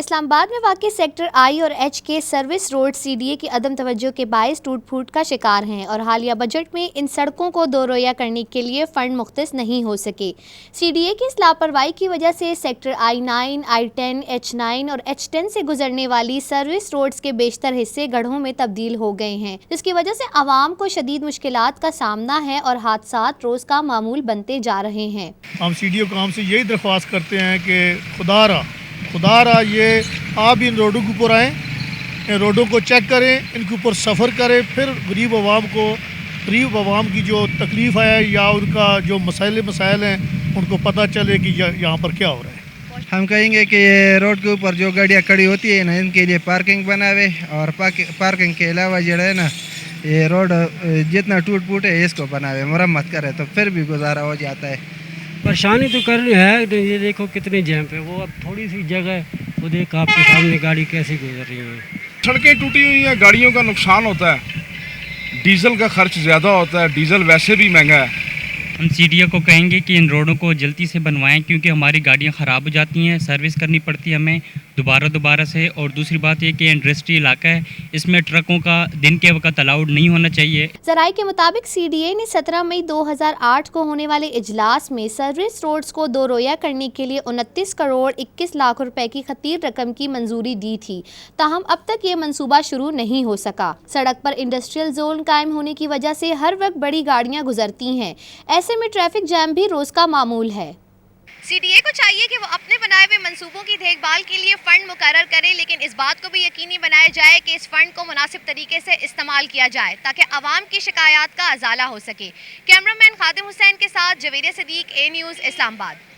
اسلام آباد میں واقع سیکٹر آئی اور ایچ کے service road C D A کی عدم توجہ کے باعث ٹوٹ پھوٹ کا شکار ہیں اور حالیہ بجٹ میں ان سڑکوں کو دو رویہ کرنے کے لیے فنڈ مختص نہیں ہو سکے۔ سی ڈی اے کی اس لاپرواہی کی وجہ سے سیکٹر آئی 9، آئی 10، ایچ 9 اور ایچ 10 سے گزرنے والی سروس روڈز کے بیشتر حصے گڑھوں میں تبدیل ہو گئے ہیں، جس کی وجہ سے عوام کو شدید مشکلات کا سامنا ہے اور حادثات روز کا معمول بنتے جا رہے ہیں۔ ہم سی ڈی او کام سے یہی درخواست کرتے ہیں کہ خدا را یہ آپ ان روڈوں کے اوپر آئیں، ان روڈوں کو چیک کریں، ان کے اوپر سفر کریں، پھر غریب عوام کی جو تکلیف ہے یا ان کا جو مسائل ہیں ان کو پتہ چلے کہ یہاں پر کیا ہو رہا ہے۔ ہم کہیں گے کہ یہ روڈ کے اوپر جو گاڑیاں کھڑی ہوتی ہیں نا، ان کے لیے پارکنگ بناوے، اور پارکنگ کے علاوہ جو ہے نا یہ روڈ جتنا ٹوٹ پھوٹ ہے اس کو بناوے، مرمت کرے تو پھر بھی گزارا ہو جاتا ہے۔ پریشانی تو کر رہی ہے، یہ دیکھو کتنی جیم پہ، وہ اب تھوڑی سی جگہ ہے، وہ دیکھ آپ کے سامنے گاڑی کیسی گزر رہی ہے۔ سڑکیں ٹوٹی ہوئی ہیں، گاڑیوں کا نقصان ہوتا ہے، ڈیزل کا خرچ زیادہ ہوتا ہے، ڈیزل ویسے بھی مہنگا ہے۔ ہم سی ڈی او کو کہیں گے کہ ان روڈوں کو جلدی سے بنوائیں، کیونکہ ہماری گاڑیاں خراب ہو جاتی ہیں، سروس کرنی پڑتی ہے ہمیں دوبارہ سے۔ اور دوسری بات یہ کہ انڈسٹری علاقہ ہے، اس میں ٹرکوں کا دن کے وقت الاؤڈ نہیں ہونا چاہیے۔ ذرائع کے مطابق سی ڈی اے نے 17 مئی 2008 کو ہونے والے اجلاس میں سروس روڈز کو دو رویہ کرنے کے لیے 29 کروڑ 21 لاکھ روپے کی خطیر رقم کی منظوری دی تھی، تاہم اب تک یہ منصوبہ شروع نہیں ہو سکا۔ سڑک پر انڈسٹریل زون قائم ہونے کی وجہ سے ہر وقت بڑی گاڑیاں گزرتی ہیں، ایسے میں ٹریفک جام بھی روز کا معمول ہے۔ سی ڈی اے کو چاہیے کہ وہ اپنے بنائے ہوئے منصوبوں کی دیکھ بھال کے لیے فنڈ مقرر کرے، لیکن اس بات کو بھی یقینی بنایا جائے کہ اس فنڈ کو مناسب طریقے سے استعمال کیا جائے تاکہ عوام کی شکایات کا ازالہ ہو سکے۔ کیمرہ مین خادم حسین کے ساتھ جویریہ صدیق، اے نیوز، اسلام آباد۔